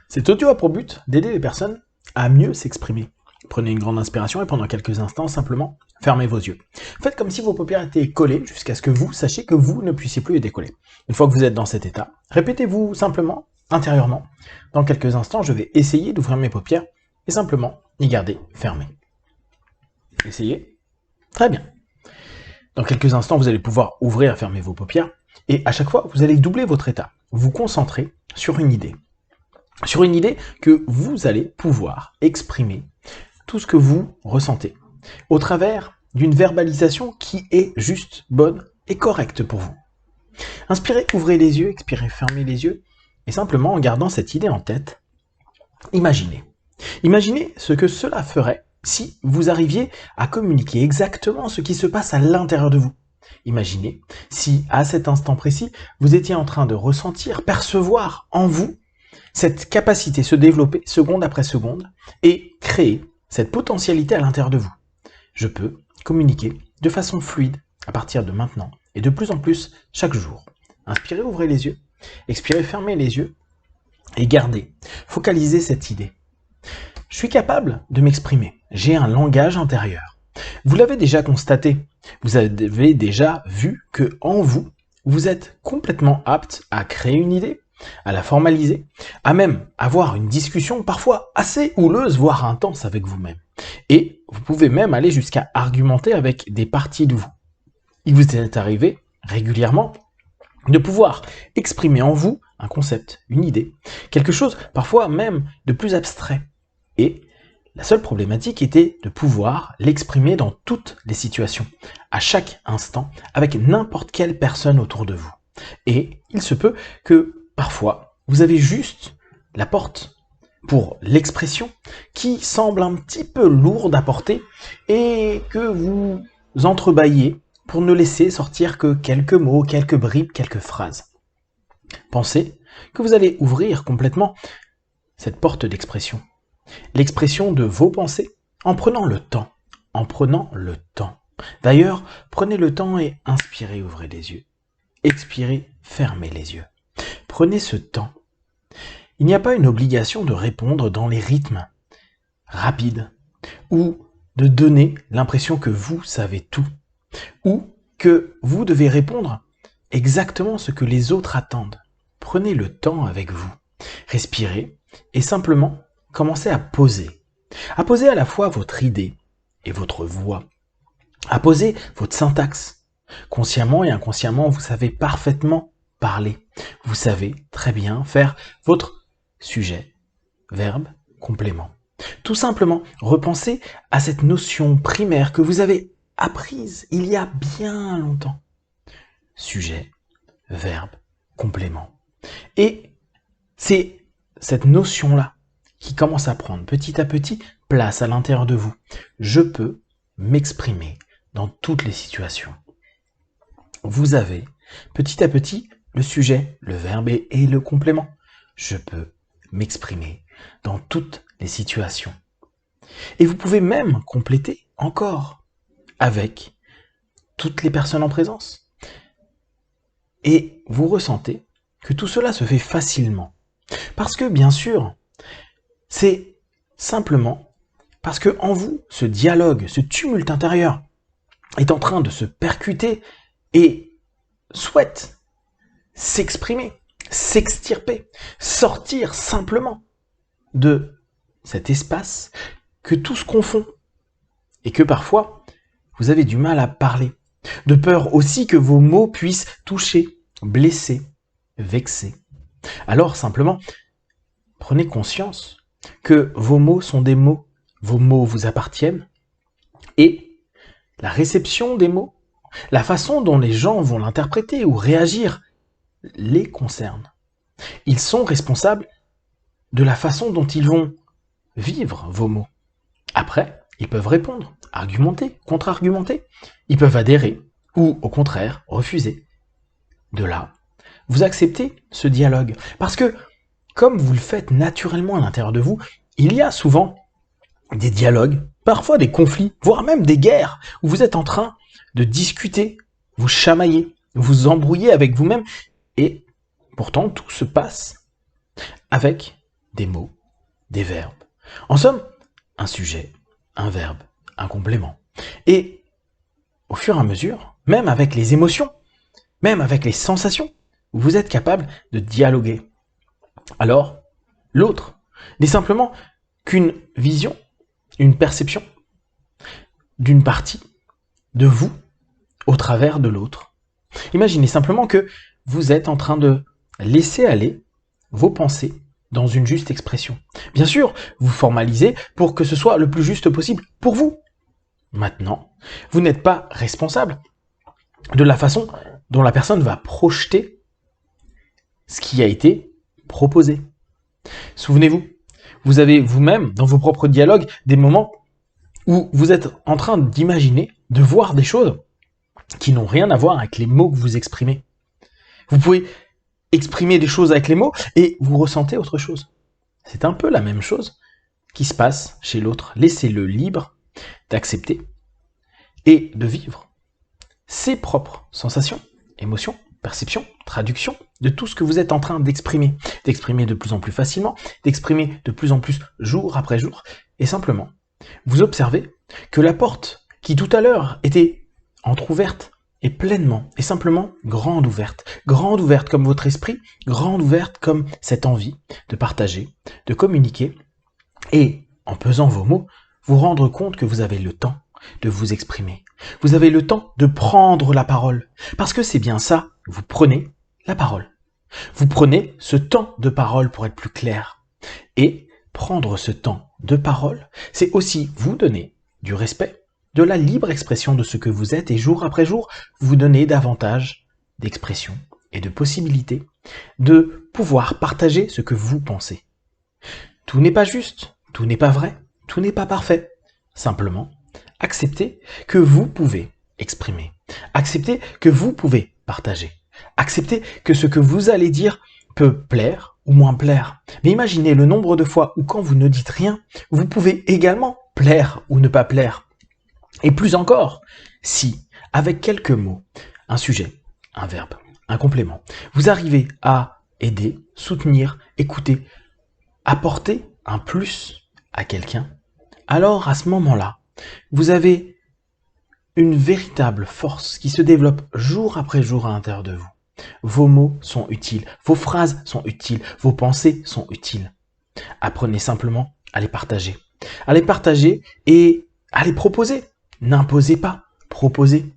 Cet audio a pour but d'aider les personnes à mieux s'exprimer. Prenez une grande inspiration et pendant quelques instants, simplement, fermez vos yeux. Faites comme si vos paupières étaient collées jusqu'à ce que vous sachiez que vous ne puissiez plus les décoller. Une fois que vous êtes dans cet état, répétez-vous simplement, intérieurement. Dans quelques instants, je vais essayer d'ouvrir mes paupières et simplement les garder fermées. Essayez. Très bien. Dans quelques instants, vous allez pouvoir ouvrir et fermer vos paupières et à chaque fois, vous allez doubler votre état. Vous concentrez sur une idée. Sur une idée que vous allez pouvoir exprimer tout ce que vous ressentez au travers d'une verbalisation qui est juste, bonne et correcte pour vous. Inspirez, ouvrez les yeux, expirez, fermez les yeux et simplement en gardant cette idée en tête, imaginez. Imaginez ce que cela ferait si vous arriviez à communiquer exactement ce qui se passe à l'intérieur de vous. Imaginez si, à cet instant précis, vous étiez en train de ressentir, percevoir en vous cette capacité se développer seconde après seconde et créer cette potentialité à l'intérieur de vous. Je peux communiquer de façon fluide à partir de maintenant et de plus en plus chaque jour. Inspirez, ouvrez les yeux, expirez, fermez les yeux et gardez, focalisez cette idée. Je suis capable de m'exprimer, j'ai un langage intérieur. Vous l'avez déjà constaté, vous avez déjà vu que en vous, vous êtes complètement apte à créer une idée, à la formaliser, à même avoir une discussion parfois assez houleuse, voire intense avec vous-même. Et vous pouvez même aller jusqu'à argumenter avec des parties de vous. Il vous est arrivé régulièrement de pouvoir exprimer en vous un concept, une idée, quelque chose parfois même de plus abstrait. Et la seule problématique était de pouvoir l'exprimer dans toutes les situations, à chaque instant, avec n'importe quelle personne autour de vous. Et il se peut que parfois, vous avez juste la porte pour l'expression qui semble un petit peu lourde à porter et que vous entrebâillez pour ne laisser sortir que quelques mots, quelques bribes, quelques phrases. Pensez que vous allez ouvrir complètement cette porte d'expression. L'expression de vos pensées en prenant le temps. En prenant le temps. D'ailleurs, prenez le temps et inspirez, ouvrez les yeux. Expirez, fermez les yeux. Prenez ce temps. Il n'y a pas une obligation de répondre dans les rythmes rapides ou de donner l'impression que vous savez tout ou que vous devez répondre exactement ce que les autres attendent. Prenez le temps avec vous. Respirez et simplement commencez à poser. À poser à la fois votre idée et votre voix. À poser votre syntaxe. Consciemment et inconsciemment, vous savez parfaitement parler. Vous savez très bien faire votre sujet, verbe, complément. Tout simplement, repensez à cette notion primaire que vous avez apprise il y a bien longtemps. Sujet, verbe, complément. Et c'est cette notion-là qui commence à prendre petit à petit place à l'intérieur de vous. Je peux m'exprimer dans toutes les situations. Vous avez petit à petit le sujet, le verbe et le complément. Je peux m'exprimer dans toutes les situations. Et vous pouvez même compléter encore avec toutes les personnes en présence. Et vous ressentez que tout cela se fait facilement. Parce que bien sûr, c'est simplement parce que en vous, ce dialogue, ce tumulte intérieur est en train de se percuter et souhaite s'exprimer, s'extirper, sortir simplement de cet espace que tout se confond et que parfois vous avez du mal à parler, de peur aussi que vos mots puissent toucher, blesser, vexer. Alors simplement, prenez conscience que vos mots sont des mots, vos mots vous appartiennent et la réception des mots, la façon dont les gens vont l'interpréter ou réagir les concerne. Ils sont responsables de la façon dont ils vont vivre vos mots. Après, ils peuvent répondre, argumenter, contre-argumenter. Ils peuvent adhérer ou, au contraire, refuser. De là, vous acceptez ce dialogue. Parce que, comme vous le faites naturellement à l'intérieur de vous, il y a souvent des dialogues, parfois des conflits, voire même des guerres, où vous êtes en train de discuter, vous chamailler, vous embrouiller avec vous-même, et pourtant tout se passe avec des mots, des verbes. En somme, un sujet, un verbe, un complément. Et au fur et à mesure, même avec les émotions, même avec les sensations, vous êtes capable de dialoguer. Alors, l'autre n'est simplement qu'une vision, une perception d'une partie de vous au travers de l'autre. Imaginez simplement que vous êtes en train de laisser aller vos pensées dans une juste expression. Bien sûr, vous formalisez pour que ce soit le plus juste possible pour vous. Maintenant, vous n'êtes pas responsable de la façon dont la personne va projeter ce qui a été proposé. Souvenez-vous, vous avez vous-même, dans vos propres dialogues, des moments où vous êtes en train d'imaginer, de voir des choses qui n'ont rien à voir avec les mots que vous exprimez. Vous pouvez exprimer des choses avec les mots et vous ressentez autre chose. C'est un peu la même chose qui se passe chez l'autre. Laissez-le libre d'accepter et de vivre ses propres sensations, émotions, perceptions, traductions de tout ce que vous êtes en train d'exprimer de plus en plus facilement, d'exprimer de plus en plus jour après jour, et simplement, vous observez que la porte qui tout à l'heure était entrouverte est pleinement et simplement grande ouverte comme votre esprit, grande ouverte comme cette envie de partager, de communiquer, et en pesant vos mots, vous rendre compte que vous avez le temps de vous exprimer. Vous avez le temps de prendre la parole. Parce que c'est bien ça, vous prenez la parole. Vous prenez ce temps de parole pour être plus clair. Et prendre ce temps de parole, c'est aussi vous donner du respect, de la libre expression de ce que vous êtes, et jour après jour, vous donner davantage d'expression et de possibilités de pouvoir partager ce que vous pensez. Tout n'est pas juste, tout n'est pas vrai, tout n'est pas parfait. Simplement, acceptez que vous pouvez exprimer. Acceptez que vous pouvez partager. Acceptez que ce que vous allez dire peut plaire ou moins plaire. Mais imaginez le nombre de fois où quand vous ne dites rien, vous pouvez également plaire ou ne pas plaire. Et plus encore, si, avec quelques mots, un sujet, un verbe, un complément, vous arrivez à aider, soutenir, écouter, apporter un plus à quelqu'un, alors à ce moment-là, vous avez une véritable force qui se développe jour après jour à l'intérieur de vous. Vos mots sont utiles, vos phrases sont utiles, vos pensées sont utiles. Apprenez simplement à les partager. À les partager et à les proposer. N'imposez pas, proposez.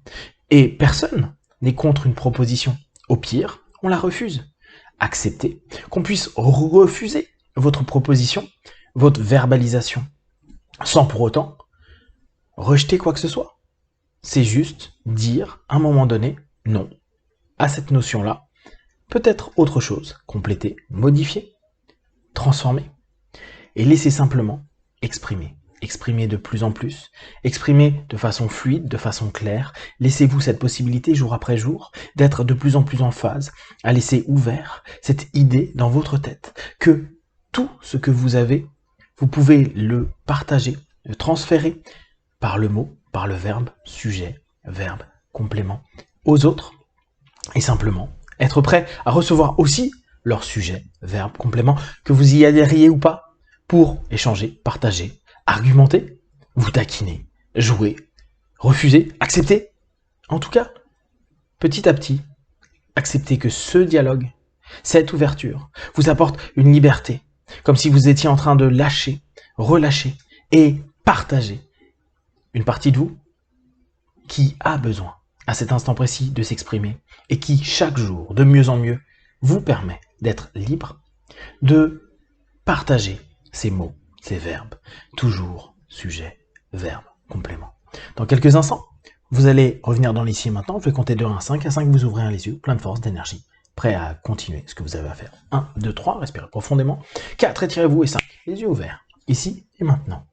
Et personne n'est contre une proposition. Au pire, on la refuse. Acceptez qu'on puisse refuser votre proposition, votre verbalisation, sans pour autant rejeter quoi que ce soit. C'est juste dire, à un moment donné, non à cette notion-là, peut-être autre chose, compléter, modifier, transformer, et laisser simplement exprimer. Exprimer de plus en plus, exprimer de façon fluide, de façon claire. Laissez-vous cette possibilité jour après jour d'être de plus en plus en phase, à laisser ouvert cette idée dans votre tête que tout ce que vous avez, vous pouvez le partager, le transférer par le mot, par le verbe, sujet, verbe, complément, aux autres, et simplement être prêt à recevoir aussi leur sujet, verbe, complément, que vous y adhériez ou pas, pour échanger, partager, argumenter, vous taquiner, jouer, refuser, accepter. En tout cas, petit à petit, acceptez que ce dialogue, cette ouverture, vous apporte une liberté, comme si vous étiez en train de lâcher, relâcher et partager une partie de vous qui a besoin, à cet instant précis, de s'exprimer et qui, chaque jour, de mieux en mieux, vous permet d'être libre, de partager ces mots, ces verbes, toujours sujet, verbe, complément. Dans quelques instants, vous allez revenir dans l'ici et maintenant, je vais compter de 1 à 5, à 5 vous ouvrez les yeux, plein de force, d'énergie, prêt à continuer ce que vous avez à faire. 1, 2, 3, respirez profondément, 4, étirez-vous, et 5, les yeux ouverts, ici et maintenant.